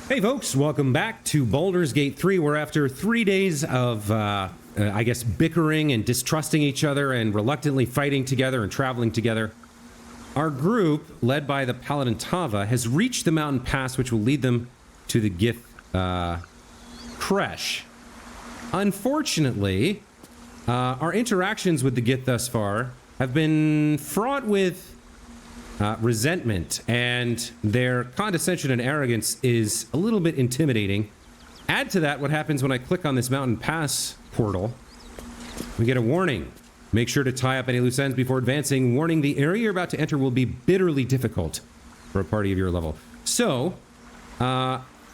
Hey folks, welcome back to Baldur's Gate 3, where after 3 days of, I guess, bickering and distrusting each other and reluctantly fighting together and traveling together, our group, led by the Paladin Tava, has reached the mountain pass which will lead them to the Gith creche. Unfortunately, our interactions with the Gith thus far have been fraught with resentment, and their condescension and arrogance is a little bit intimidating. Add to that what happens when I click on this mountain pass portal. We get a warning. Make sure to tie up any loose ends before advancing. Warning, the area you're about to enter will be bitterly difficult for a party of your level. So,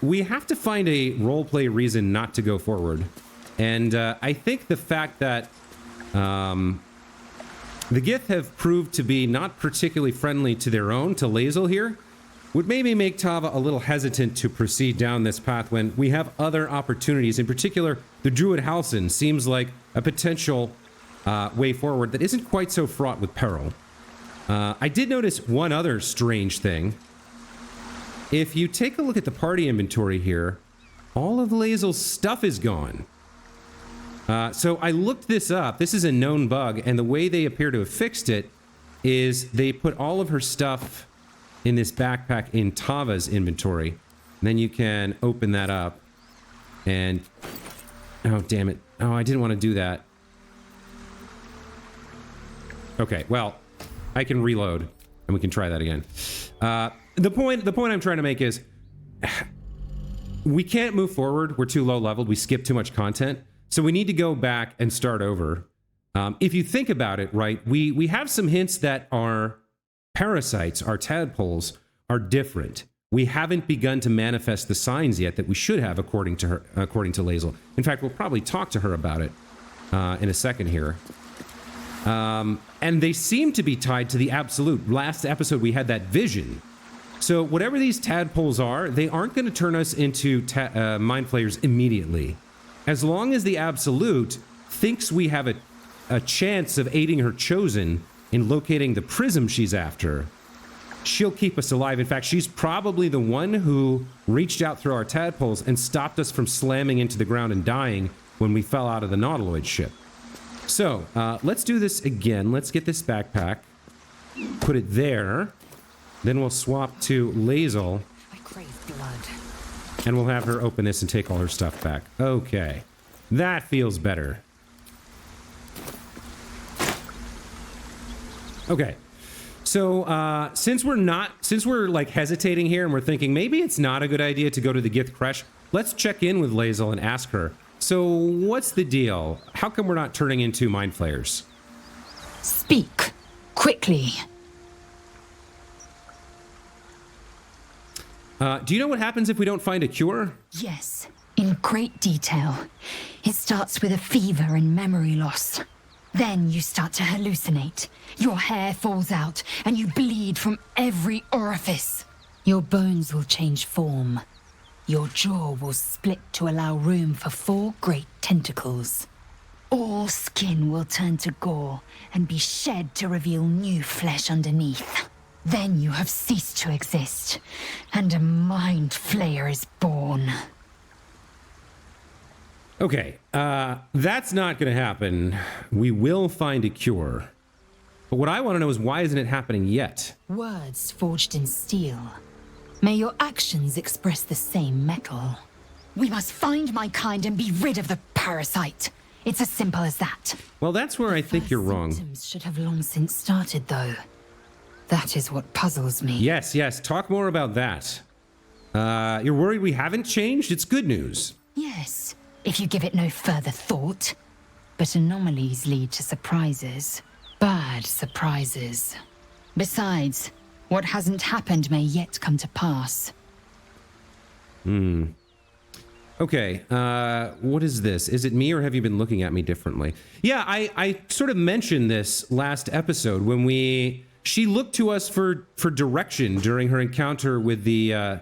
we have to find a roleplay reason not to go forward. And I think the fact that the Gith have proved to be not particularly friendly to their own, to Lae'zel here, would maybe make Tava a little hesitant to proceed down this path when we have other opportunities. In particular, the Druid Halsin seems like a potential way forward that isn't quite so fraught with peril. I did notice one other strange thing. If you take a look at the party inventory here, all of Lae'zel's stuff is gone. So I looked this up. This is a known bug, and the way they appear to have fixed it is they put all of her stuff in this backpack in Tava's inventory. And then you can open that up and... Oh, damn it. Oh, I didn't want to do that. Okay, well, I can reload, and we can try that again. The point I'm trying to make is we can't move forward. We're too low leveled. We skip too much content. So we need to go back and start over. If you think about it, right, we have some hints that our parasites, our tadpoles, are different. We haven't begun to manifest the signs yet that we should have, according to Lae'zel. In fact, we'll probably talk to her about it in a second here. And they seem to be tied to the absolute. Last episode, we had that vision. So whatever these tadpoles are, they aren't going to turn us into mind flayers immediately. As long as the Absolute thinks we have a chance of aiding her chosen in locating the prism she's after, she'll keep us alive. In fact, she's probably the one who reached out through our tadpoles and stopped us from slamming into the ground and dying when we fell out of the Nautiloid ship. So, let's do this again. Let's get this backpack, put it there, then we'll swap to Lae'zel. I crave blood. And we'll have her open this and take all her stuff back. Okay. That feels better. Okay. So, since we're like hesitating here and we're thinking maybe it's not a good idea to go to the Gith creche, let's check in with Lae'zel and ask her. So, what's the deal? How come we're not turning into mind flayers? Speak. Quickly. Do you know what happens if we don't find a cure? Yes, in great detail. It starts with a fever and memory loss. Then you start to hallucinate. Your hair falls out, and you bleed from every orifice. Your bones will change form. Your jaw will split to allow room for 4 great tentacles. All skin will turn to gore and be shed to reveal new flesh underneath. Then you have ceased to exist, and a mind flayer is born. Okay, that's not going to happen. We will find a cure. But what I want to know is why isn't it happening yet? Words forged in steel. May your actions express the same metal. We must find my kind and be rid of the parasite. It's as simple as that. Well, that's where I think you're wrong. Symptoms should have long since started, though. That is what puzzles me. Yes, talk more about that. You're worried we haven't changed? It's good news. Yes, if you give it no further thought. But anomalies lead to surprises. Bad surprises. Besides, what hasn't happened may yet come to pass. Okay, what is this? Is it me or have you been looking at me differently? Yeah, I sort of mentioned this last episode when she looked to us for direction during her encounter with the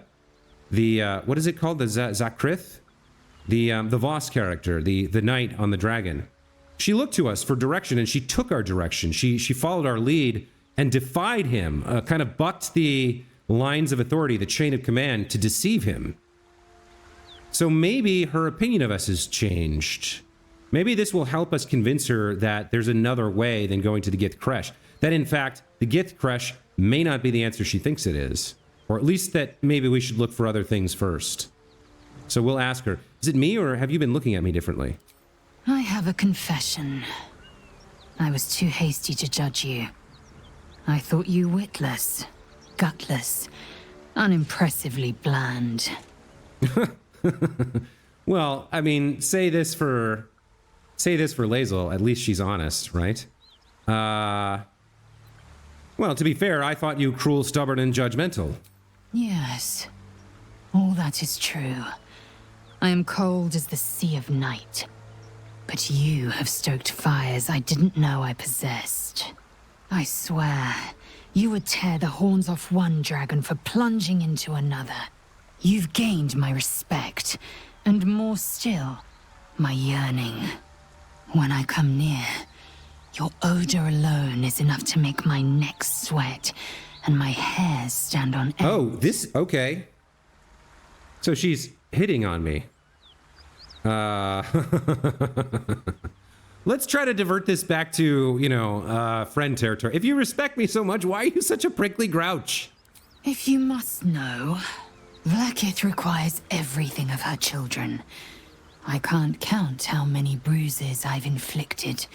what is it called? The Zakrith? The Voss character, the knight on the dragon. She looked to us for direction and she took our direction. She followed our lead and defied him, kind of bucked the lines of authority, the chain of command, to deceive him. So maybe her opinion of us has changed. Maybe this will help us convince her that there's another way than going to the Gith Creche. That in fact, the Gith Creche may not be the answer she thinks it is. Or at least that maybe we should look for other things first. So we'll ask her, is it me or have you been looking at me differently? I have a confession. I was too hasty to judge you. I thought you witless, gutless, unimpressively bland. Well, I mean, say this for Lae'zel. At least she's honest, right? Well, to be fair, I thought you cruel, stubborn, and judgmental. Yes, all that is true. I am cold as the sea of night. But you have stoked fires I didn't know I possessed. I swear, you would tear the horns off one dragon for plunging into another. You've gained my respect, and more still, my yearning. When I come near, your odor alone is enough to make my neck sweat and my hairs stand on end. Oh, okay. So she's hitting on me. Let's try to divert this back to, friend territory. If you respect me so much, why are you such a prickly grouch? If you must know, Vlaakith requires everything of her children. I can't count how many bruises I've inflicted.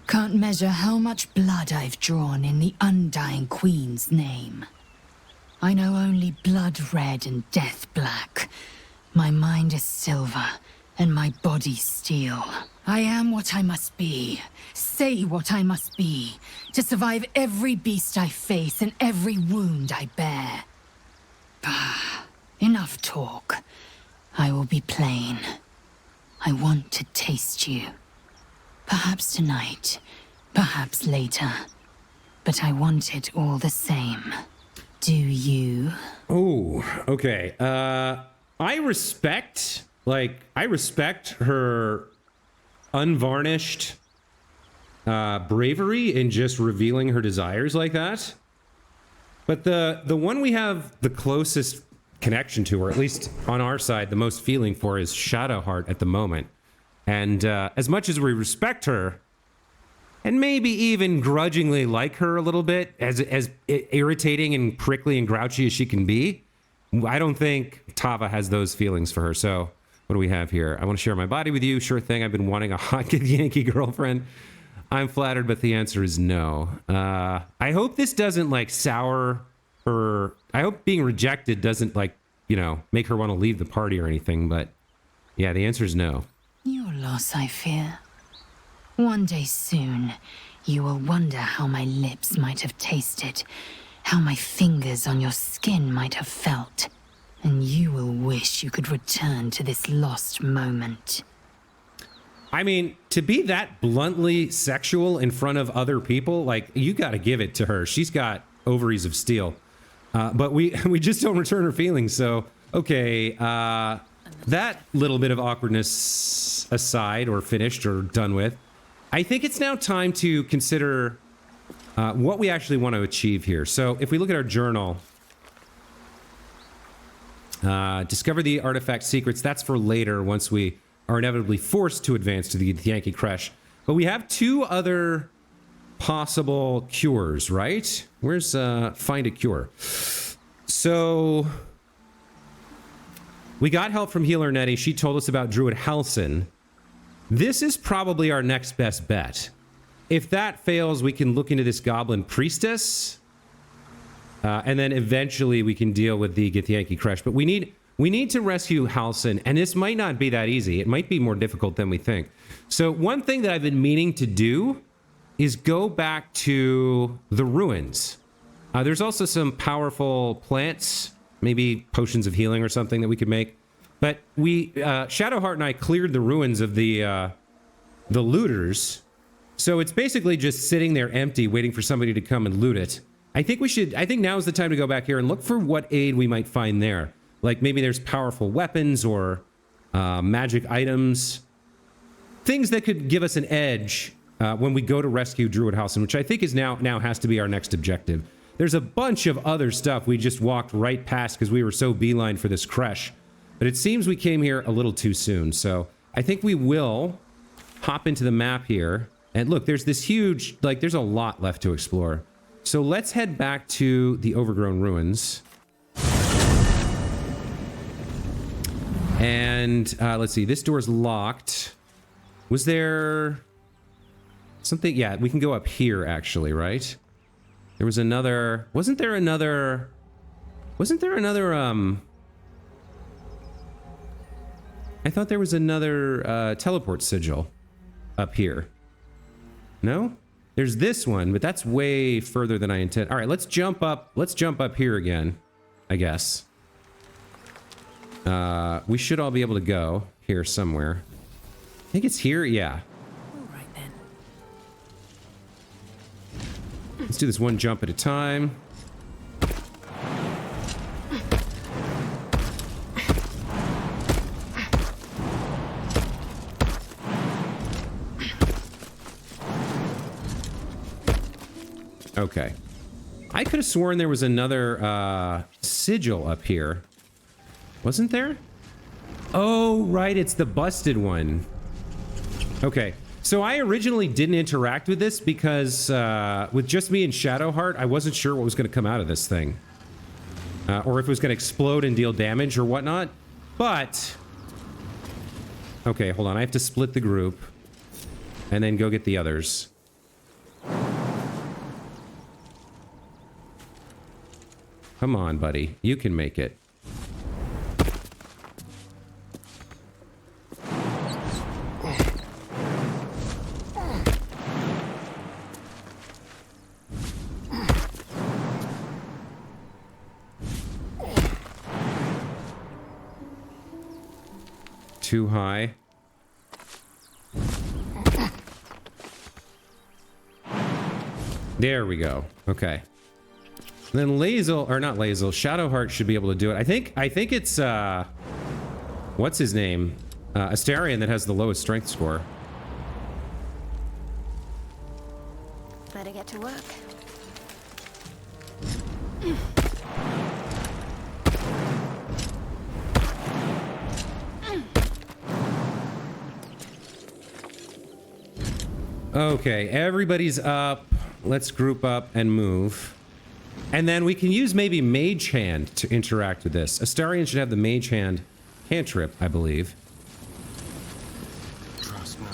Can't measure how much blood I've drawn in the Undying Queen's name. I know only blood red and death black. My mind is silver, and my body steel. I am what I must be, say what I must be, to survive every beast I face and every wound I bear. Bah, enough talk. I will be plain. I want to taste you. Perhaps tonight, perhaps later. But I want it all the same. Do you? Oh, okay. I respect her unvarnished bravery in just revealing her desires like that. But the one we have the closest connection to, or at least on our side, the most feeling for, is Shadowheart at the moment. And as much as we respect her, and maybe even grudgingly like her a little bit, as irritating and prickly and grouchy as she can be, I don't think Tava has those feelings for her. So what do we have here? I want to share my body with you. Sure thing. I've been wanting a hot Yankee girlfriend. I'm flattered, but the answer is no. I hope this doesn't sour her. I hope being rejected doesn't make her want to leave the party or anything. But yeah, the answer is no. Your loss, I fear. One day soon, you will wonder how my lips might have tasted, how my fingers on your skin might have felt, and you will wish you could return to this lost moment. I mean, to be that bluntly sexual in front of other people, you got to give it to her. She's got ovaries of steel. But we just don't return her feelings. So, okay, that little bit of awkwardness aside, or finished, or done with, I think it's now time to consider what we actually want to achieve here. So if we look at our journal, discover the artifact secrets, that's for later once we are inevitably forced to advance to the Yankee Creche. But we have two other possible cures, right? Where's find a cure? So we got help from Healer Nettie. She told us about Druid Halsin. This is probably our next best bet. If that fails, we can look into this Goblin Priestess. And then eventually we can deal with the Githyanki Creche. But we need to rescue Halsin, and this might not be that easy. It might be more difficult than we think. So one thing that I've been meaning to do is go back to the ruins. There's also some powerful plants, maybe potions of healing or something that we could make. But Shadowheart and I cleared the ruins of the looters. So it's basically just sitting there empty, waiting for somebody to come and loot it. I think now is the time to go back here and look for what aid we might find there. Like maybe there's powerful weapons or magic items. Things that could give us an edge when we go to rescue Druid Halsin, which I think is now has to be our next objective. There's a bunch of other stuff we just walked right past because we were so beeline for this creche. But it seems we came here a little too soon. So I think we will hop into the map here. And look, there's this huge, like, there's a lot left to explore. So let's head back to the overgrown ruins. And let's see, this door's locked. Was there something? Yeah, we can go up here actually, right? There was another, wasn't there another I thought there was another teleport sigil up here. No? There's this one, but that's way further than I intend. All right, let's jump up. Let's jump up here again, I guess. We should all be able to go here somewhere. I think it's here. Yeah. All right then. Let's do this one jump at a time. Okay. I could have sworn there was another sigil up here. Wasn't there? Oh, right. It's the busted one. Okay. So I originally didn't interact with this because with just me and Shadowheart, I wasn't sure what was going to come out of this thing. Or if it was going to explode and deal damage or whatnot. But... okay, hold on. I have to split the group. And then go get the others. Come on, buddy. You can make it. Too high. There we go. Okay. And then Lazel, or not Lazel, Shadowheart should be able to do it. I think it's what's his name? Astarion that has the lowest strength score. Better get to work. Okay, everybody's up. Let's group up and move. And then we can use maybe Mage Hand to interact with this. Astarion should have the Mage Hand cantrip, I believe. Trust me.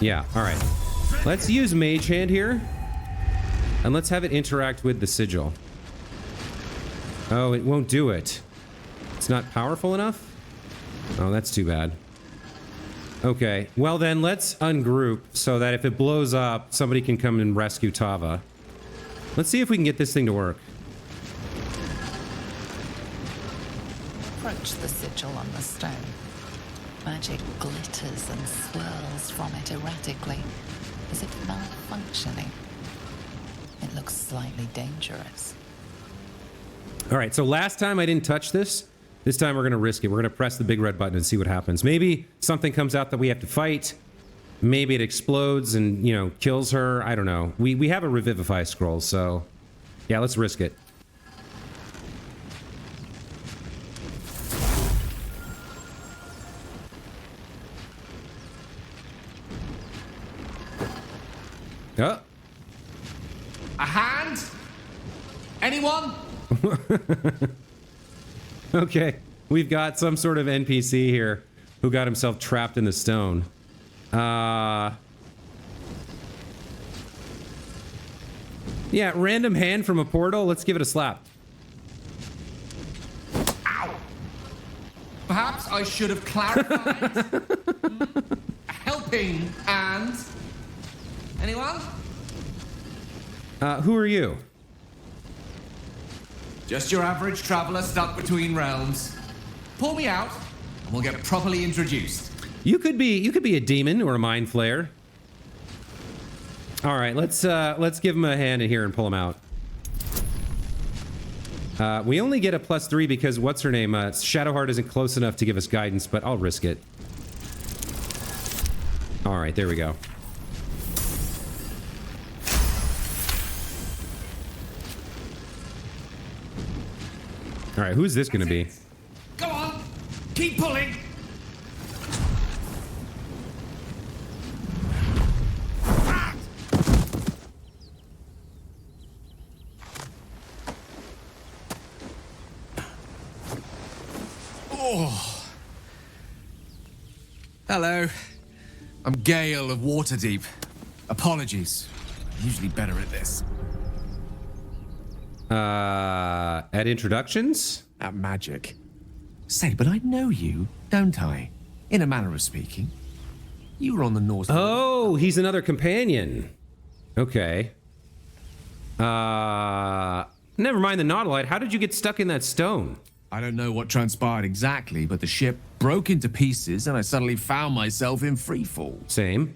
Yeah, alright. Let's use Mage Hand here. And let's have it interact with the sigil. Oh, it won't do it. It's not powerful enough? Oh, that's too bad. Okay, well then let's ungroup so that if it blows up, somebody can come and rescue Tava. Let's see if we can get this thing to work. Approach the sigil on the stone. Magic glitters and swirls from it erratically, as if malfunctioning. It looks slightly dangerous. All right, so last time I didn't touch this. This time we're going to risk it. We're going to press the big red button and see what happens. Maybe something comes out that we have to fight. Maybe it explodes and, you know, kills her. I don't know. We have a Revivify scroll, so... yeah, let's risk it. Oh. A hand? Anyone? Okay, we've got some sort of NPC here who got himself trapped in the stone. Yeah, random hand from a portal. Let's give it a slap. Ow! Perhaps I should have clarified. A helping hand. Anyone? Who are you? Just your average traveler stuck between realms. Pull me out, and we'll get properly introduced. You could be a demon or a mind flayer. All right, let's give him a hand in here and pull him out. We only get a +3 because what's her name? Shadowheart isn't close enough to give us guidance, but I'll risk it. All right, there we go. All right, who's this going to be? Keep pulling! Oh. Hello. I'm Gale of Waterdeep. Apologies. I'm usually better at this. At introductions? At magic. Say, but I know you, don't I? In a manner of speaking. You were on the North. Oh, he's another companion. Okay. Never mind the Nautolite. How did you get stuck in that stone? I don't know what transpired exactly, but the ship broke into pieces and I suddenly found myself in freefall. Same.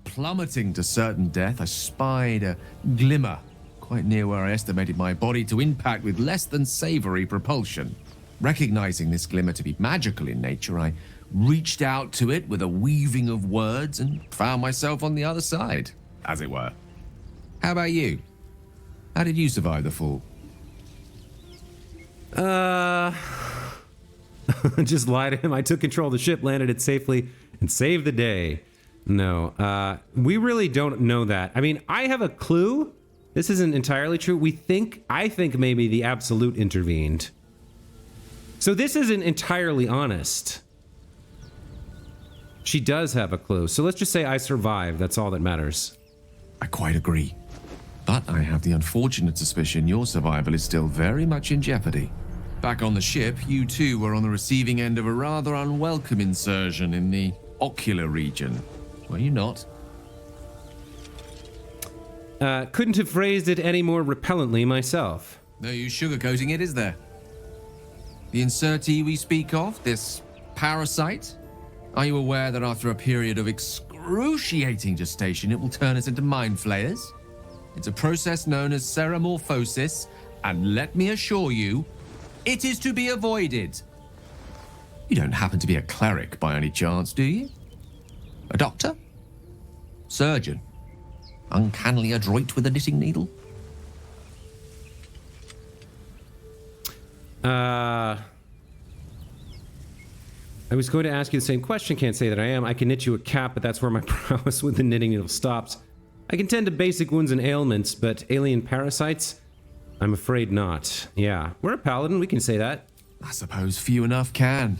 Plummeting to certain death, I spied a glimmer quite near where I estimated my body to impact with less than savory propulsion. Recognizing this glimmer to be magical in nature, I reached out to it with a weaving of words and found myself on the other side, as it were. How about you? How did you survive the fall? Just lie to him. I took control of the ship, landed it safely, and saved the day. No, we really don't know that. I mean, I have a clue. This isn't entirely true. I think maybe the Absolute intervened. So this isn't entirely honest. She does have a clue. So let's just say I survived. That's all that matters. I quite agree. But I have the unfortunate suspicion your survival is still very much in jeopardy. Back on the ship, you too were on the receiving end of a rather unwelcome insertion in the ocular region. Were you not? Couldn't have phrased it any more repellently myself. No use sugarcoating it, is there? The insertee we speak of, this parasite, are you aware that after a period of excruciating gestation, it will turn us into mind flayers? It's a process known as seromorphosis, and let me assure you, it is to be avoided. You don't happen to be a cleric by any chance, do you? A doctor? Surgeon? Uncannily adroit with a knitting needle? I was going to ask you the same question. Can't say that I am. I can knit you a cap, but that's where my prowess with the knitting needle stops. I can tend to basic wounds and ailments, but alien parasites? I'm afraid not. Yeah, we're a paladin. We can say that. I suppose few enough can.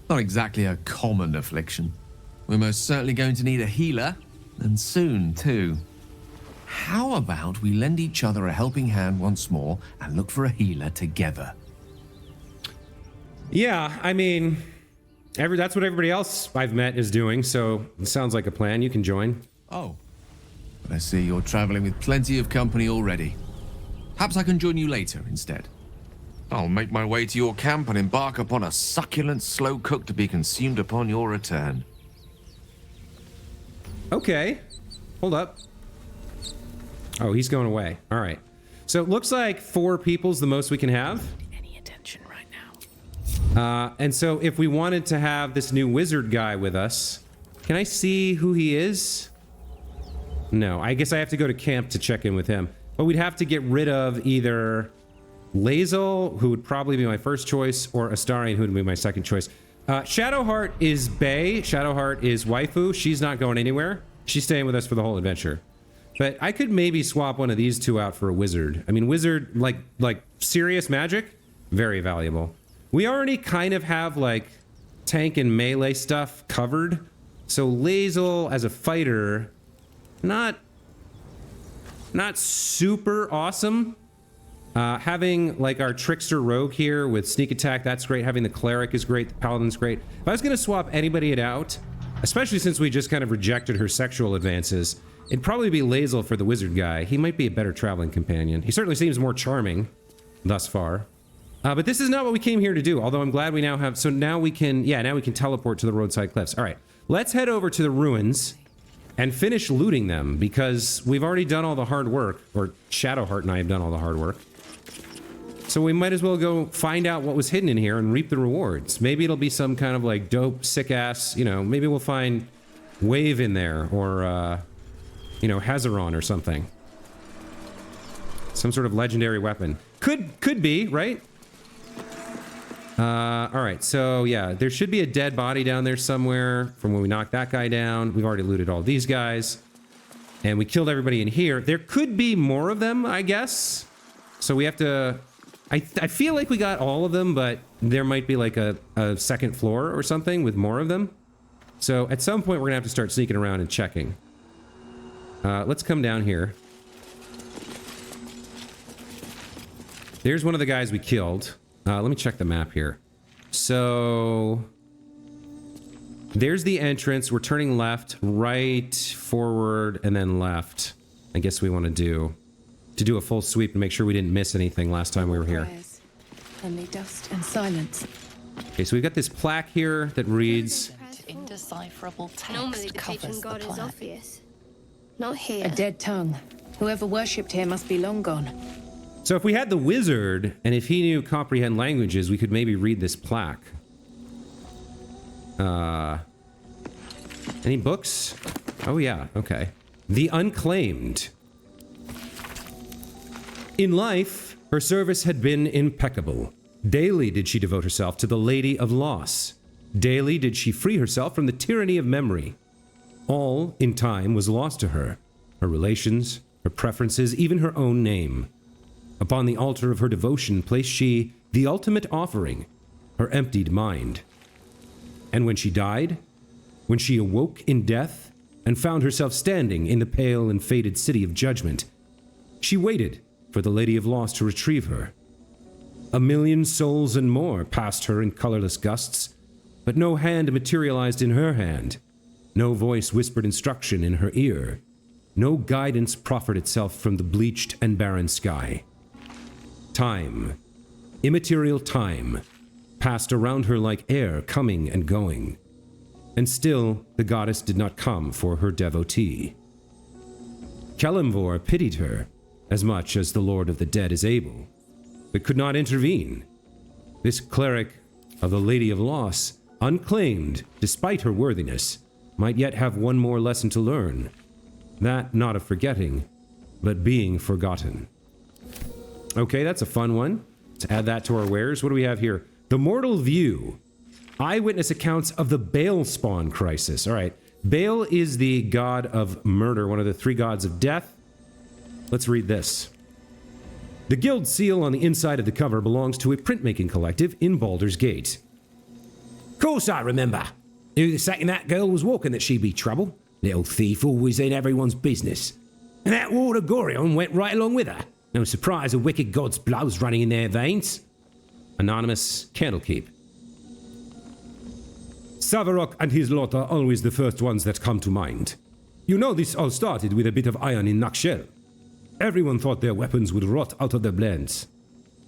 Not exactly a common affliction. We're most certainly going to need a healer, and soon, too. How about we lend each other a helping hand once more and look for a healer together? Yeah, I mean, that's what everybody else I've met is doing, so it sounds like a plan. You can join. Oh. But I see you're traveling with plenty of company already. Perhaps I can join you later instead. I'll make my way to your camp and embark upon a succulent slow cook to be consumed upon your return. Okay. Hold up. Oh, he's going away. All right. So it looks like 4 people's the most we can have. Any attention right now? And so if we wanted to have this new wizard guy with us, can I see who he is? No, I guess I have to go to camp to check in with him. But we'd have to get rid of either Lae'zel, who would probably be my first choice, or Astarion, who would be my second choice. Shadowheart is Bae. Shadowheart is waifu. She's not going anywhere. She's staying with us for the whole adventure. But I could maybe swap one of these two out for a wizard. I mean, wizard, like serious magic, very valuable. We already kind of have, like, tank and melee stuff covered. So Lae'zel as a fighter, not super awesome. Having, like, our trickster rogue here with sneak attack, that's great. Having the cleric is great. The paladin's great. If I was going to swap anybody out, especially since we just kind of rejected her sexual advances, it'd probably be Lae'zel for the wizard guy. He might be a better traveling companion. He certainly seems more charming thus far. But this is not what we came here to do, although I'm glad we now have... So now we can... Yeah, now we can teleport to the roadside cliffs. All right, let's head over to the ruins and finish looting them, because we've already done all the hard work, or Shadowheart and I have done all the hard work. So we might as well go find out what was hidden in here and reap the rewards. Maybe it'll be some kind of, like, dope, sick-ass, you know, maybe we'll find Wave in there, or, you know, Hazaron or something. Some sort of legendary weapon. Could be, right? All right, so yeah, there should be a dead body down there somewhere from when we knocked that guy down. We've already looted all these guys. And we killed everybody in here. There could be more of them, I guess. So we have to... I feel like we got all of them, but there might be like a second floor or something with more of them. So at some point, we're going to have to start sneaking around and checking. Let's come down here. There's one of the guys we killed. Let me check the map here. So... there's the entrance. We're turning left, right, forward, and then left. I guess we want to do a full sweep and make sure we didn't miss anything last time we were here. Only dust and silence. Okay, so we've got this plaque here that reads... Indecipherable Normally text the covers patron the god is plaque. obvious. Not here. A dead tongue. Whoever worshipped here must be long gone. So if we had the wizard, and if he knew comprehend languages, we could maybe read this plaque. Any books? Oh yeah, okay. The Unclaimed. In life, her service had been impeccable. Daily did she devote herself to the Lady of Loss. Daily did she free herself from the tyranny of memory. All, in time, was lost to her. Her relations, her preferences, even her own name. Upon the altar of her devotion placed she the ultimate offering, her emptied mind. And when she died, when she awoke in death and found herself standing in the pale and faded city of judgment, she waited for the Lady of Loss to retrieve her. 1,000,000 souls and more passed her in colorless gusts, but no hand materialized in her hand. No voice whispered instruction in her ear. No guidance proffered itself from the bleached and barren sky. Time, immaterial time, passed around her like air coming and going. And still the goddess did not come for her devotee. Kelemvor pitied her as much as the Lord of the Dead is able, but could not intervene. This cleric of the Lady of Loss, unclaimed despite her worthiness, might yet have one more lesson to learn. That not of forgetting, but being forgotten. Okay, that's a fun one. Let's add that to our wares. What do we have here? The Mortal View. Eyewitness accounts of the Baal spawn crisis. All right. Baal is the god of murder, one of the 3 gods of death. Let's read this. The guild seal on the inside of the cover belongs to a printmaking collective in Baldur's Gate. Course I remember. Who the second that girl was walking that she'd be trouble. Little thief always in everyone's business. And that water Gorion went right along with her. No surprise a wicked god's blood was running in their veins. Anonymous Candlekeep. Savarok and his lot are always the first ones that come to mind. You know, this all started with a bit of iron in Nakshel. Everyone thought their weapons would rot out of their blends.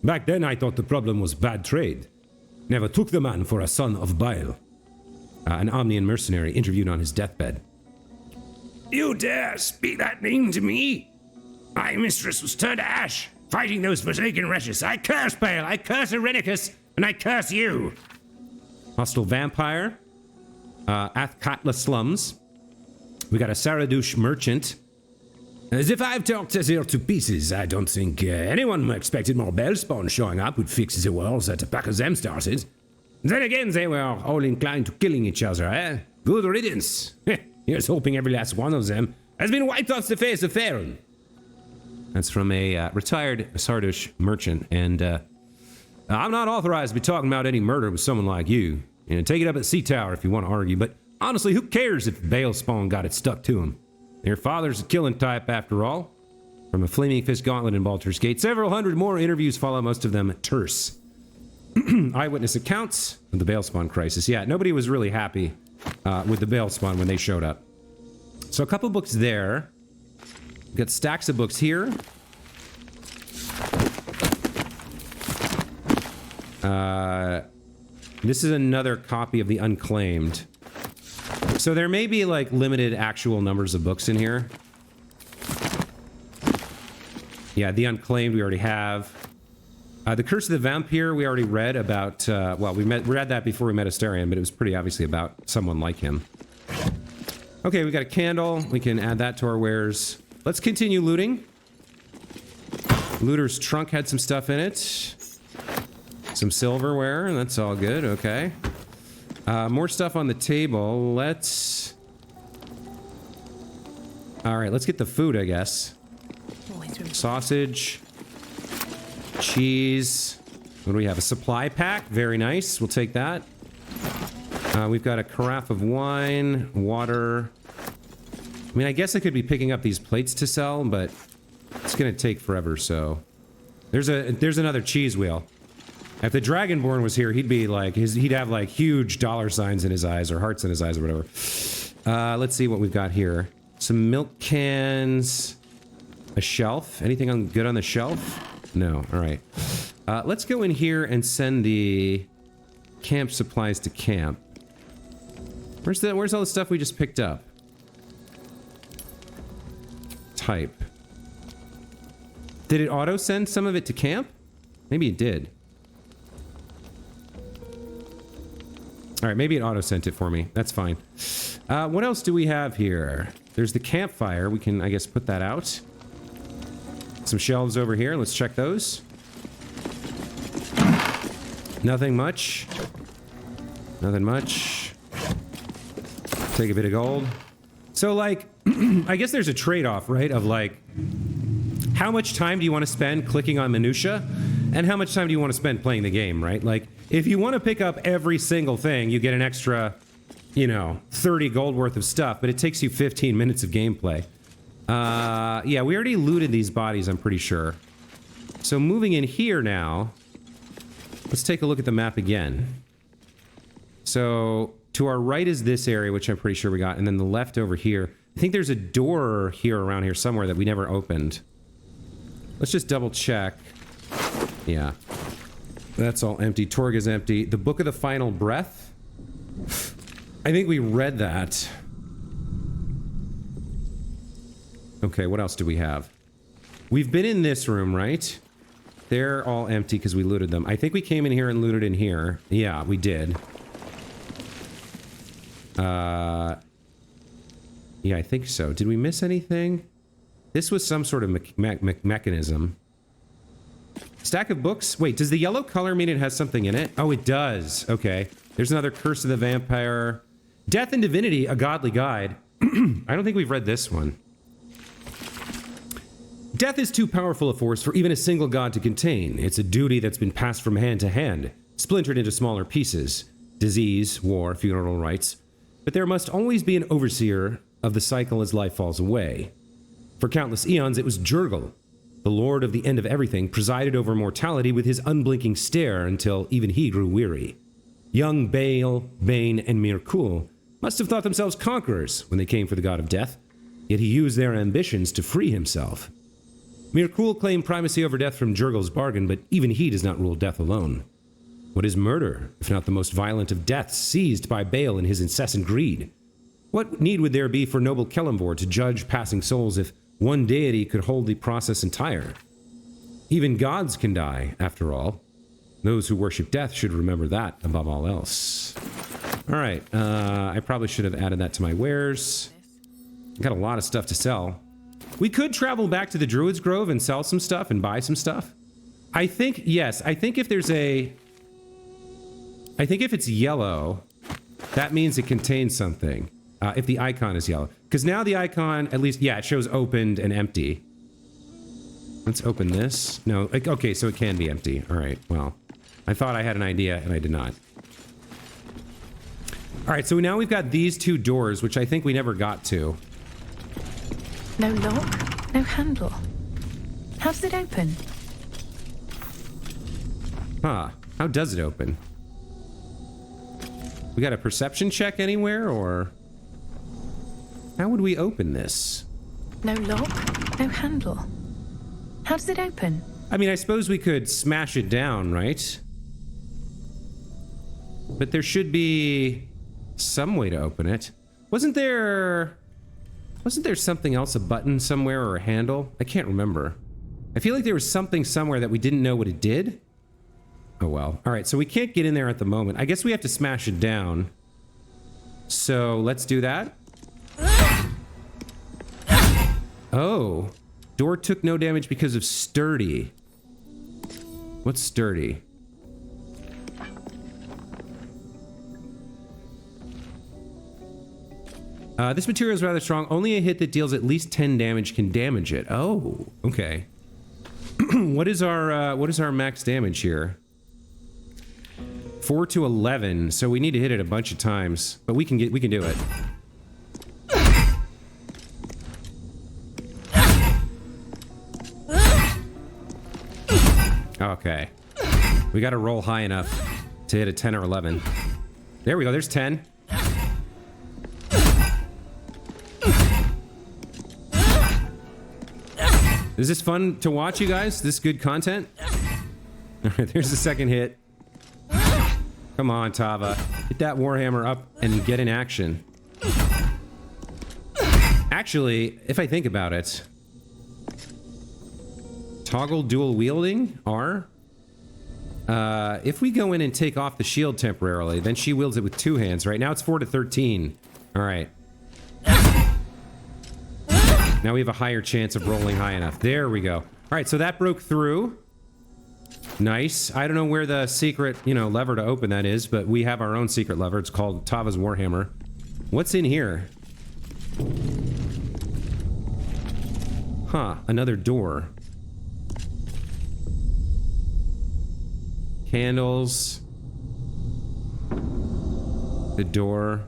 Back then I thought the problem was bad trade. Never took the man for a son of Baal. An Omnian mercenary interviewed on his deathbed. You dare speak that name to me? My mistress was turned to ash, fighting those forsaken wretches. I curse Baal, I curse Irenicus, and I curse you. Hostile vampire. Athkatla slums. We got a Saradush merchant. As if I've talked Tazir to pieces, I don't think anyone expected more Bellspawn showing up would fix the walls that the pack of them started. Then again, they were all inclined to killing each other, eh? Good riddance. Here's hoping every last one of them has been wiped off the face of Faerun. That's from a retired Sardush merchant, and I'm not authorized to be talking about any murder with someone like you. You know, take it up at Sea Tower if you want to argue, but honestly, who cares if Balespawn got it stuck to him? Their father's a killing type, after all. From a Flaming Fist Gauntlet in Baldur's Gate, several hundred more interviews follow, most of them terse. Eyewitness accounts of the Balespawn crisis. Yeah, nobody was really happy with the Balespawn when they showed up. So a couple books there. We've got stacks of books here. This is another copy of the Unclaimed. So there may be like limited actual numbers of books in here. Yeah, the Unclaimed we already have. The Curse of the Vampire we already read about, well, we read that before we met Asterion, but it was pretty obviously about someone like him. Okay, we got a candle. We can add that to our wares. Let's continue looting. Looter's trunk had some stuff in it. Some silverware, that's all good, okay. More stuff on the table. Let's... Alright, let's get the food, I guess. Sausage. Cheese. What do we have? A supply pack? Very nice. We'll take that. We've got a carafe of wine, water. I mean, I guess I could be picking up these plates to sell, but it's gonna take forever, so... There's another cheese wheel. If the Dragonborn was here, he'd be like, he'd have like huge dollar signs in his eyes, or hearts in his eyes, or whatever. Let's see what we've got here. Some milk cans. A shelf. Anything good on the shelf? No. Alright. Let's go in here and send the camp supplies to camp. Where's all the stuff we just picked up? Type. Did it auto-send some of it to camp? Maybe it did. Alright, maybe it auto-sent it for me. That's fine. What else do we have here? There's the campfire. We can, I guess, put that out. Some shelves over here. Let's check those. Nothing much. Nothing much. Take a bit of gold. So, like, I guess there's a trade-off, right? Of, like, how much time do you want to spend clicking on minutia? And how much time do you want to spend playing the game, right? Like, if you want to pick up every single thing, you get an extra, you know, 30 gold worth of stuff, but it takes you 15 minutes of gameplay. Yeah, we already looted these bodies, I'm pretty sure. So moving in here now, let's take a look at the map again. So, to our right is this area, which I'm pretty sure we got, and then the left over here. I think there's a door here around here somewhere that we never opened. Let's just double check. Yeah. That's all empty. Torg is empty. The Book of the Final Breath? I think we read that. Okay, what else do we have? We've been in this room, right? They're all empty because we looted them. I think we came in here and looted in here. Yeah, we did. Yeah, I think so. Did we miss anything? This was some sort of mechanism. Stack of books? Wait, does the yellow color mean it has something in it? Oh, it does. Okay. There's another Curse of the Vampire. Death and Divinity, A Godly Guide. I don't think we've read this one. Death is too powerful a force for even a single god to contain. It's a duty that's been passed from hand to hand, splintered into smaller pieces. Disease, war, funeral rites. But there must always be an overseer of the cycle as life falls away. For countless eons, it was Jurgel, the lord of the end of everything, presided over mortality with his unblinking stare until even he grew weary. Young Bale, Bane, and Mirkul must have thought themselves conquerors when they came for the god of death, yet he used their ambitions to free himself. Mirkul claimed primacy over death from Jurgel's bargain, but even he does not rule death alone. What is murder, if not the most violent of deaths, seized by Bale in his incessant greed? What need would there be for noble Kellamvor to judge passing souls if one deity could hold the process entire? Even gods can die, after all. Those who worship death should remember that above all else. Alright, I probably should have added that to my wares. Got a lot of stuff to sell. We could travel back to the Druid's Grove and sell some stuff and buy some stuff. I think, yes, I think if there's a... I think if it's yellow, that means it contains something. If the icon is yellow. Because now the icon, at least, yeah, it shows opened and empty. Let's open this. No, okay, so it can be empty. Alright, well. I thought I had an idea, and I did not. Alright, so now we've got these two doors, which I think we never got to. No lock, no handle. How does it open? Huh. How does it open? We got a perception check anywhere, or... How would we open this? No lock, no handle. How does it open? I mean, I suppose we could smash it down, right? But there should be some way to open it. Wasn't there something else, a button somewhere or a handle? I can't remember. I feel like there was something somewhere that we didn't know what it did. Oh well. Alright, so we can't get in there at the moment. I guess we have to smash it down. So, let's do that. Oh. Door took no damage because of sturdy. What's sturdy? This material is rather strong. Only a hit that deals at least 10 damage can damage it. Oh, okay. What is our max damage here? 4 to 11. So we need to hit it a bunch of times, but we can do it. Okay. We got to roll high enough to hit a 10 or 11. There we go. There's 10. Is this fun to watch, you guys? This good content? All right, there's the second hit. Come on, Tava. Get that Warhammer up and get in action. Actually, if I think about it, toggle dual wielding, R. If we go in and take off the shield temporarily, then she wields it with 2 hands. Right now it's 4 to 13. All right. Now we have a higher chance of rolling high enough. There we go. All right, so that broke through. Nice. I don't know where the secret, lever to open that is, but we have our own secret lever. It's called Tava's Warhammer. What's in here? Huh, another door. Candles. The door.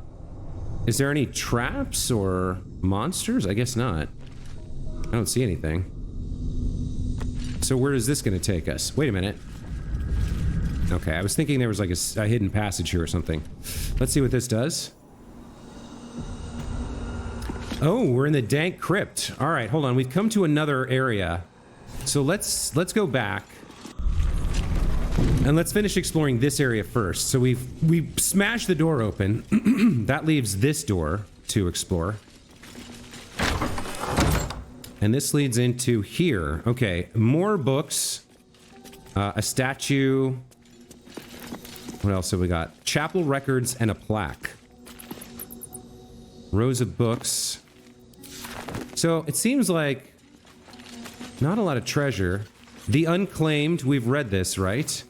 Is there any traps or monsters? I guess not. I don't see anything. So where is this going to take us? Wait a minute. Okay, I was thinking there was like a hidden passage here or something. Let's see what this does. Oh, we're in the dank crypt. All right, hold on. We've come to another area. So let's go back. And let's finish exploring this area first. So we've smashed the door open. That leaves this door to explore. And this leads into here. Okay, more books. A statue. What else have we got? Chapel records and a plaque. Rows of books. So it seems like not a lot of treasure. The Unclaimed, we've read this, right?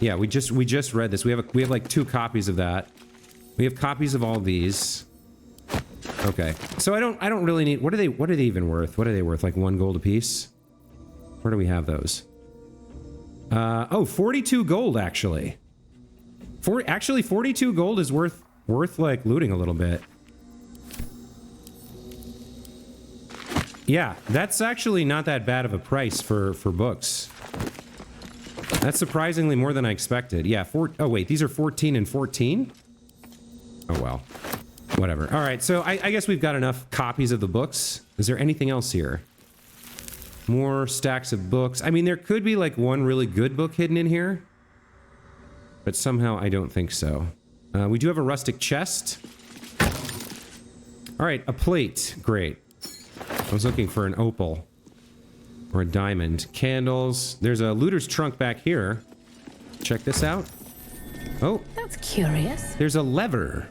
Yeah, we just read this. We have like 2 copies of that. We have copies of all these. Okay. So I don't really need, what are they even worth? What are they worth? Like 1 gold apiece? Where do we have those? Oh, 42 gold actually. Actually 42 gold is worth like looting a little bit. Yeah, that's actually not that bad of a price for books. That's surprisingly more than I expected. Yeah, oh wait, these are 14 and 14? Oh well. Whatever. All right, so I guess we've got enough copies of the books. Is there anything else here? More stacks of books. I mean, there could be like 1 really good book hidden in here. But somehow I don't think so. We do have a rustic chest. All right, a plate. Great. I was looking for an opal. Or a diamond. Candles. There's a looter's trunk back here. Check this out. Oh. That's curious. There's a lever.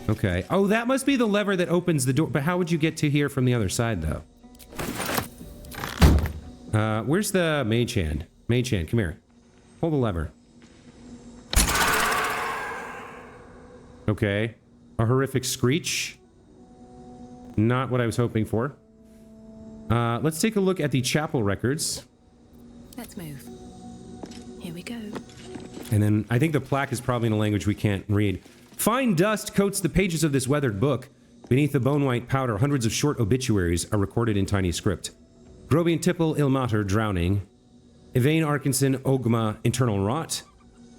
Okay. Oh, that must be the lever that opens the door. But how would you get to here from the other side, though? Where's the mage hand? Mage hand, come here. Pull the lever. Okay. A horrific screech. Not what I was hoping for. Let's take a look at the chapel records. Let's move. Here we go. And then I think the plaque is probably in a language we can't read. Fine dust coats the pages of this weathered book. Beneath the bone-white powder, hundreds of short obituaries are recorded in tiny script. Grobian Tipple Ilmater, drowning. Yvain Arkinson, Ogma, internal rot.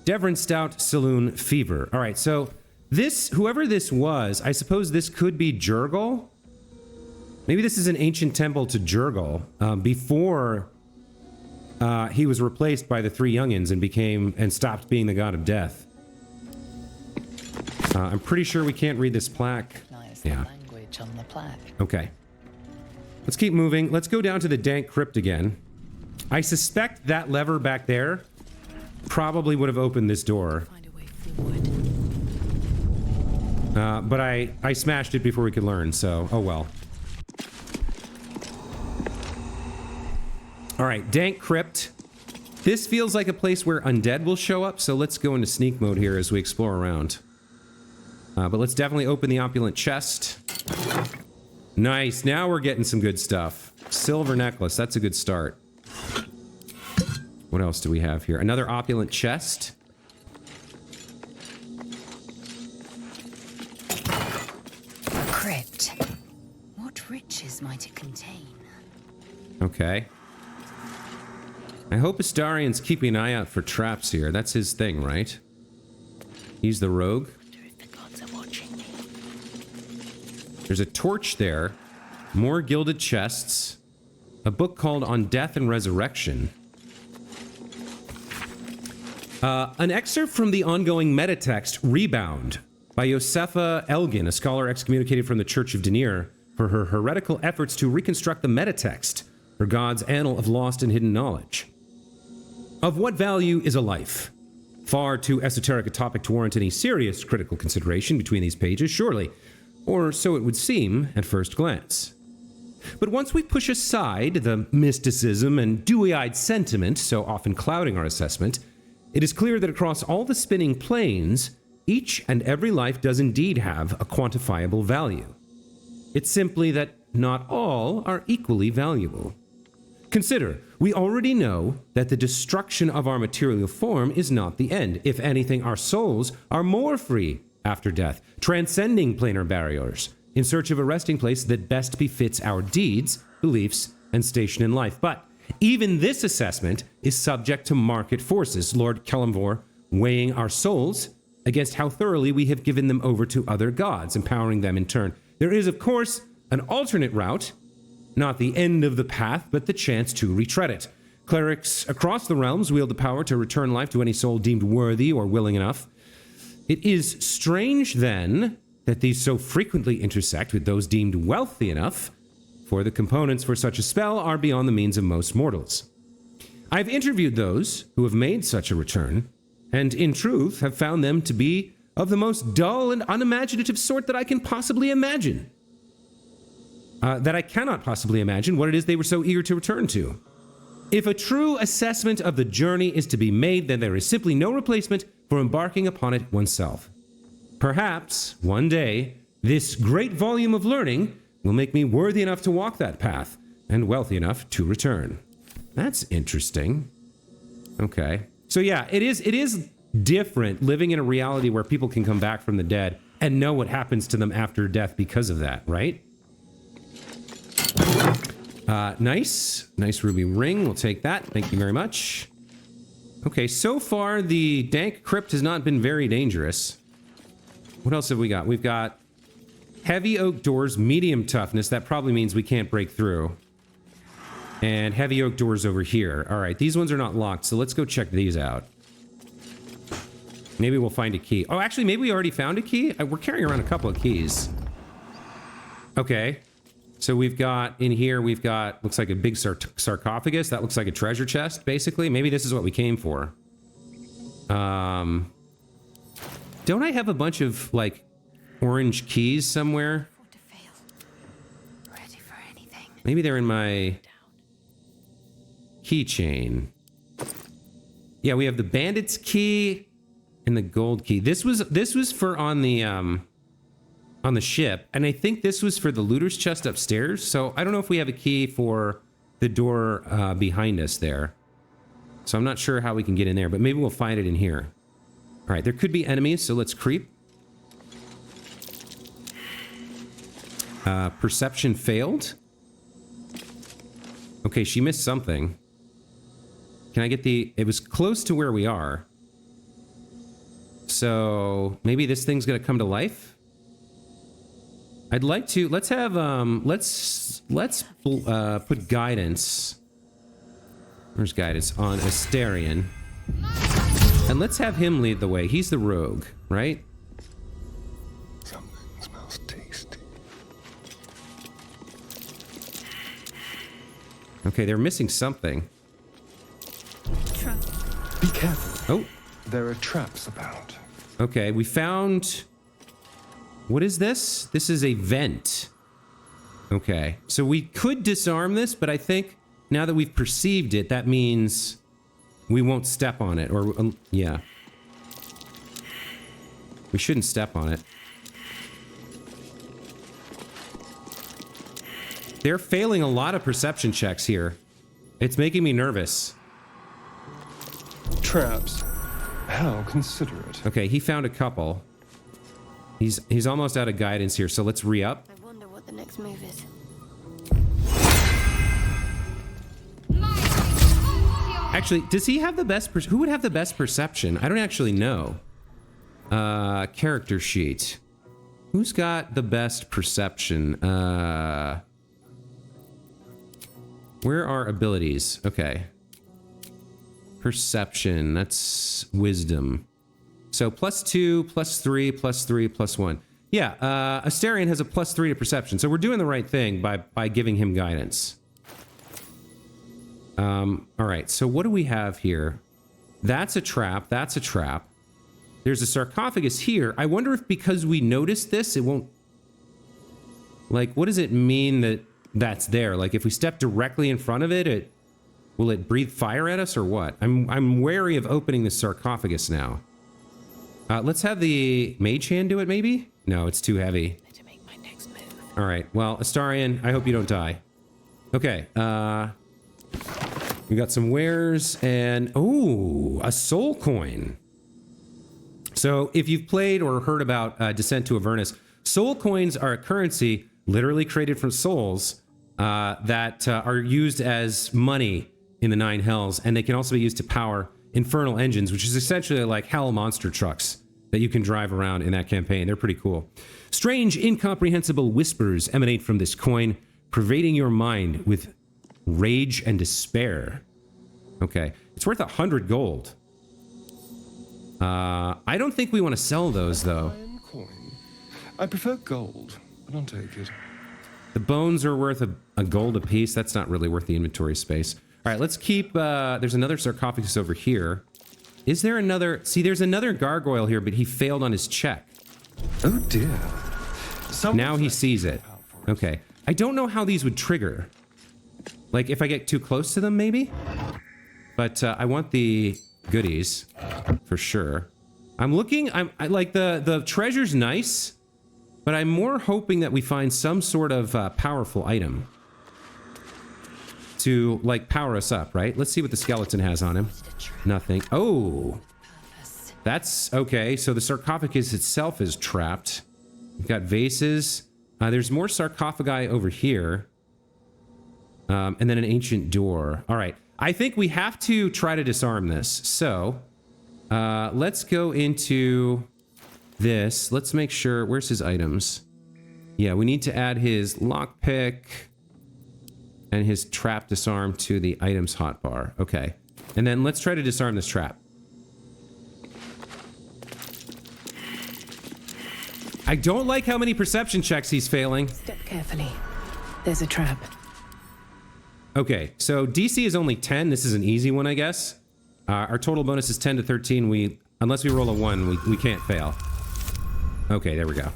Devrin Stout, Saloon, fever. All right, so this, whoever this was, I suppose this could be Jurgle. Maybe this is an ancient temple to Jurgle before he was replaced by the 3 youngins and stopped being the god of death. I'm pretty sure we can't read this plaque. Yeah. Language on the plaque. Okay. Let's keep moving. Let's go down to the dank crypt again. I suspect that lever back there probably would have opened this door. Find a way forward. But I smashed it before we could learn, so oh well. All right, dank crypt. This feels like a place where undead will show up, so let's go into sneak mode here as we explore around. But let's definitely open the opulent chest. Nice. Now we're getting some good stuff. Silver necklace. That's a good start. What else do we have here? Another opulent chest. A crypt. What riches might it contain? Okay. I hope Astarian's keeping an eye out for traps here. That's his thing, right? He's the rogue. If the gods are watching me. There's a torch there. More gilded chests. A book called On Death and Resurrection. An excerpt from the ongoing metatext Rebound by Josefa Elgin, a scholar excommunicated from the Church of Denier for her heretical efforts to reconstruct the metatext, her God's annal of lost and hidden knowledge. Of what value is a life? Far too esoteric a topic to warrant any serious critical consideration between these pages, surely. Or so it would seem at first glance. But once we push aside the mysticism and dewy-eyed sentiment so often clouding our assessment, it is clear that across all the spinning planes, each and every life does indeed have a quantifiable value. It's simply that not all are equally valuable. Consider, we already know that the destruction of our material form is not the end. If anything, our souls are more free after death, transcending planar barriers, in search of a resting place that best befits our deeds, beliefs, and station in life. But even this assessment is subject to market forces, Lord Kellamvor weighing our souls against how thoroughly we have given them over to other gods, empowering them in turn. There is, of course, an alternate route, not the end of the path, but the chance to retread it. Clerics across the realms wield the power to return life to any soul deemed worthy or willing enough. It is strange, then, that these so frequently intersect with those deemed wealthy enough, for the components for such a spell are beyond the means of most mortals. I've interviewed those who have made such a return, and in truth have found them to be of the most dull and unimaginative sort that I can possibly imagine. That I cannot possibly imagine what it is they were so eager to return to. If a true assessment of the journey is to be made, then there is simply no replacement for embarking upon it oneself. Perhaps, one day, this great volume of learning will make me worthy enough to walk that path, and wealthy enough to return. That's interesting. Okay. So yeah, it is different living in a reality where people can come back from the dead and know what happens to them after death because of that, right? Nice ruby ring. We'll take that. Thank you very much. Okay, so far the dank crypt has not been very dangerous. What else have we got? We've got heavy oak doors, medium toughness. That probably means we can't break through. And heavy oak doors over here. All right, these ones are not locked, so let's go check these out. Maybe we'll find a key. Oh, actually, maybe we already found a key. We're carrying around a couple of keys. Okay. So we've got, in here, we've got, looks like a big sarcophagus. That looks like a treasure chest, basically. Maybe this is what we came for. Don't I have a bunch of, like, orange keys somewhere? Ready for anything. Maybe they're in my keychain. Yeah, we have the bandit's key and the gold key. This was for on the ship, and I think this was for the looter's chest upstairs. So I don't know if we have a key for the door behind us there. So I'm not sure how we can get in there, but maybe we'll find it in here. All right, there could be enemies, so let's creep. Perception failed. Okay, she missed something. Can I get the... It was close to where we are. So maybe this thing's gonna come to life? I'd like to... Let's have... Let's put guidance... Where's guidance? On Astarian. And let's have him lead the way. He's the rogue, right? Something smells tasty. Okay, they're missing something. Be careful. Oh. There are traps about. Okay, we found... What is this? This is a vent. Okay, so we could disarm this, but I think now that we've perceived it, that means we won't step on it, or, yeah. We shouldn't step on it. They're failing a lot of perception checks here. It's making me nervous. Traps. How considerate. Okay, he found a couple. He's almost out of guidance here, so let's re-up. I wonder what the next move is. Actually, does he have the best... Who would have the best perception? I don't actually know. Character sheet. Who's got the best perception? Where are abilities? Okay. Perception. That's wisdom. So +2, +3, +3, +1. Yeah, Astarion has a +3 to perception. So we're doing the right thing by giving him guidance. All right, so what do we have here? That's a trap. That's a trap. There's a sarcophagus here. I wonder if because we noticed this, it won't... Like, what does it mean that that's there? Like, if we step directly in front of it, will it breathe fire at us or what? I'm wary of opening the sarcophagus now. Let's have the mage hand do it, maybe? No, it's too heavy. To make my next move. All right, well, Astarion, I hope you don't die. Okay, we got some wares and... Oh, a soul coin. So if you've played or heard about Descent to Avernus, soul coins are a currency literally created from souls that are used as money in the Nine Hells, and they can also be used to power infernal engines, which is essentially like hell monster trucks that you can drive around in that campaign. They're pretty cool. Strange, incomprehensible whispers emanate from this coin, pervading your mind with rage and despair. Okay, it's worth 100 gold. I don't think we want to sell those, though. Iron coin. I prefer gold, but I'll take it. The bones are worth a gold apiece. That's not really worth the inventory space. All right, let's keep... there's another sarcophagus over here. Is there another... See, there's another gargoyle here, but he failed on his check. Oh, dear. Now he sees it. Okay. I don't know how these would trigger. Like, if I get too close to them, maybe? But I want the goodies, for sure. I'm looking... I like, the treasure's nice, but I'm more hoping that we find some sort of powerful item to, like, power us up, right? Let's see what the skeleton has on him. Nothing. Oh! That's... Okay, so the sarcophagus itself is trapped. We've got vases. There's more sarcophagi over here. And then an ancient door. All right. I think we have to try to disarm this. So, let's go into this. Let's make sure... Where's his items? Yeah, we need to add his lockpick and his trap disarm to the items hotbar. Okay. And then let's try to disarm this trap. I don't like how many perception checks he's failing. Step carefully. There's a trap. Okay, so DC is only 10. This is an easy one, I guess. Our total bonus is 10 to 13. Unless we roll a 1, we can't fail. Okay, there we go.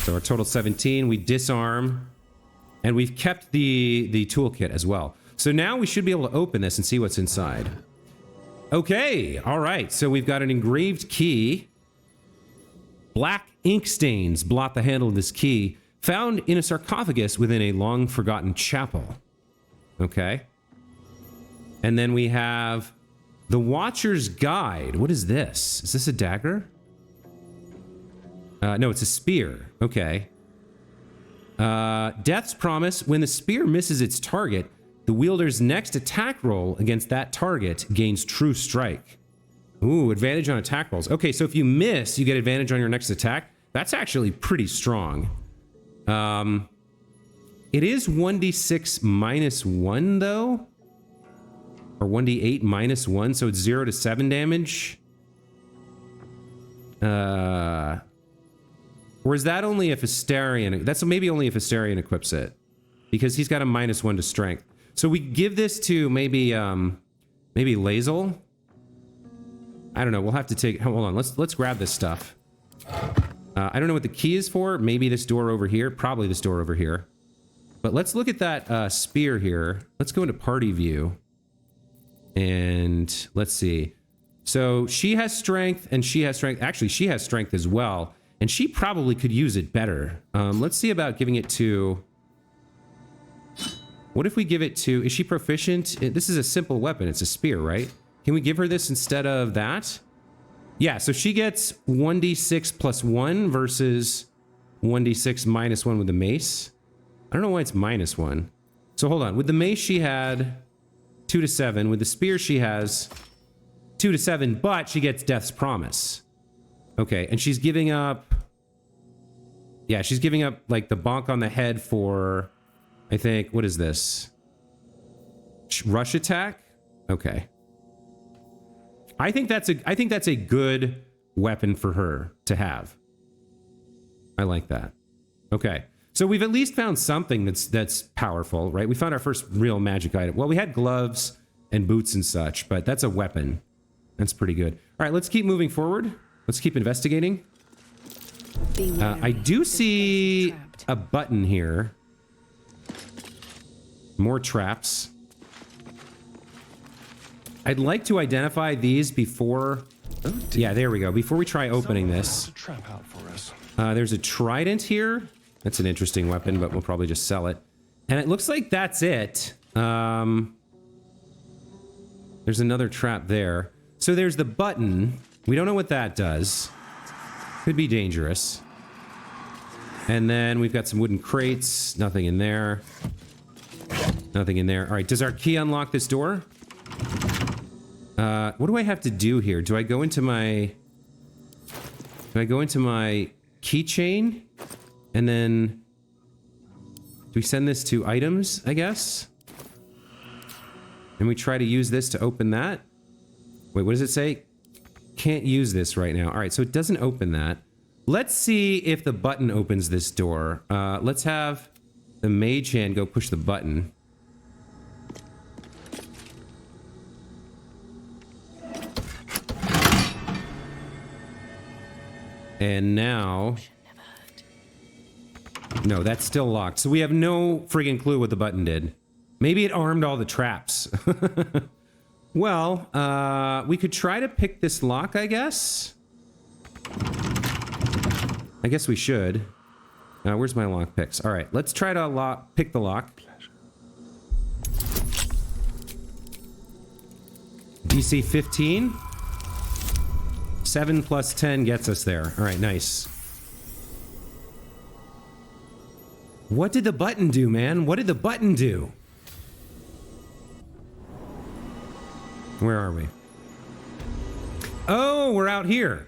So our total 17. We disarm. And we've kept the toolkit as well. So now we should be able to open this and see what's inside. Okay, all right. So we've got an engraved key. Black ink stains blot the handle of this key, found in a sarcophagus within a long-forgotten chapel. Okay. And then we have the Watcher's Guide. What is this? Is this a dagger? No, it's a spear. Okay. Death's Promise. When the spear misses its target, the wielder's next attack roll against that target gains True Strike. Ooh, advantage on attack rolls. Okay, so if you miss, you get advantage on your next attack. That's actually pretty strong. It is 1d6 -1, though. Or 1d8 -1, so it's 0 to 7 damage. Or is that only if Astarion... That's maybe only if Astarion equips it. Because he's got a -1 to strength. So we give this to maybe Lae'zel. I don't know. We'll have to take... Hold on. Let's grab this stuff. I don't know what the key is for. Maybe this door over here. Probably this door over here. But let's look at that spear here. Let's go into party view. And let's see. So she has strength and she has strength. Actually, she has strength as well. And she probably could use it better. Let's see about giving it to What if we give it to... Is she proficient? This is a simple weapon. It's a spear, right? Can we give her this instead of that? Yeah, so she gets 1d6 plus 1 versus 1d6 minus 1 with the mace. I don't know why it's minus 1. So hold on. With the mace, she had 2 to 7. With the spear, she has 2 to 7, but she gets Death's Promise. Okay, and she's giving up... Yeah, she's giving up, like, the bonk on the head for... I think... What is this? Rush attack? Okay. I think that's a good weapon for her to have. I like that. Okay. So we've at least found something that's powerful, right? We found our first real magic item. Well, we had gloves and boots and such, but that's a weapon. That's pretty good. All right, let's keep moving forward. Let's keep investigating. I do see a button here. More traps. I'd like to identify these before... Oh, yeah, there we go. Before we try opening this. There's a trident here. That's an interesting weapon, but we'll probably just sell it. And it looks like that's it. There's another trap there. So there's the button. We don't know what that does. Could be dangerous. And then we've got some wooden crates. Nothing in there. Nothing in there. All right, does our key unlock this door? What do I have to do here? Do I go into my... Do I go into my keychain? And then... Do we send this to items, I guess? And we try to use this to open that? Wait, what does it say? Can't use this right now. All right, so it doesn't open that. Let's see if the button opens this door. Let's have the mage hand go push the button. And now... No, that's still locked. So we have no friggin' clue what the button did. Maybe it armed all the traps. Well, we could try to pick this lock, I guess. I guess we should. Where's my lock picks? All right, let's try to pick the lock. DC 15. 7 plus 10 gets us there. All right, nice. What did the button do, man? What did the button do? Where are we? Oh, we're out here.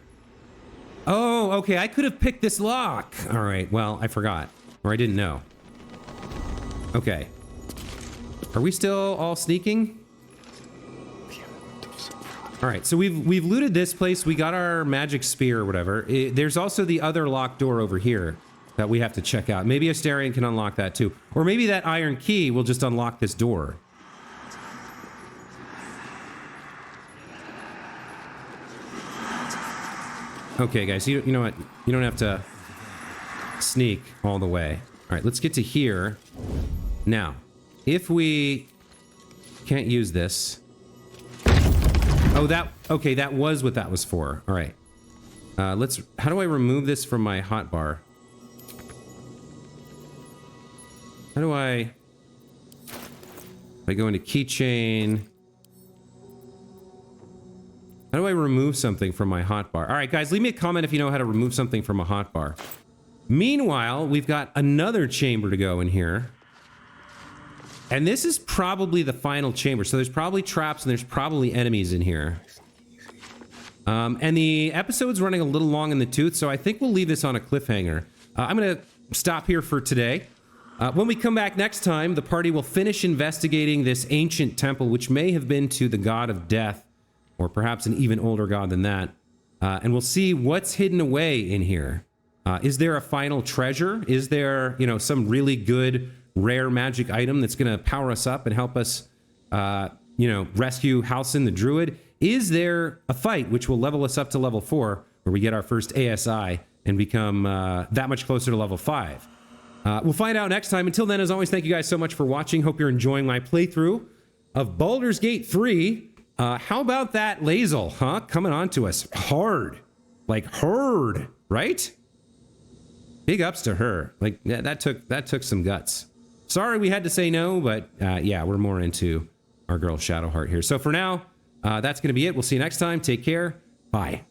Oh, okay. I could have picked this lock. All right. Well, I forgot. Or I didn't know. Okay. Are we still all sneaking? All right. So we've looted this place. We got our magic spear or whatever. There's also the other locked door over here that we have to check out. Maybe Astarion can unlock that too. Or maybe that iron key will just unlock this door. Okay, guys, you know what? You don't have to sneak all the way. All right, let's get to here. Now, if we can't use this... Oh, okay, that was what that was for. All right. How do I remove this from my hotbar? How do I go into keychain? How do I remove something from my hotbar? All right, guys, leave me a comment if you know how to remove something from a hotbar. Meanwhile, we've got another chamber to go in here. And this is probably the final chamber. So there's probably traps and there's probably enemies in here. And the episode's running a little long in the tooth, so I think we'll leave this on a cliffhanger. I'm going to stop here for today. When we come back next time, the party will finish investigating this ancient temple, which may have been to the god of death, or perhaps an even older god than that. And we'll see what's hidden away in here. Is there a final treasure? Is there, some really good, rare magic item that's going to power us up and help us, rescue Halsin the Druid? Is there a fight which will level us up to level 4, where we get our first ASI and become that much closer to level 5? We'll find out next time. Until then, as always, thank you guys so much for watching. Hope you're enjoying my playthrough of Baldur's Gate 3. How about that Lae'zel, huh? Coming on to us hard. Like hard, right? Big ups to her. Like, yeah, that took some guts. sorry we had to say no, but yeah, we're more into our girl Shadowheart here. So for now, that's going to be it. We'll see you next time. Take care. Bye.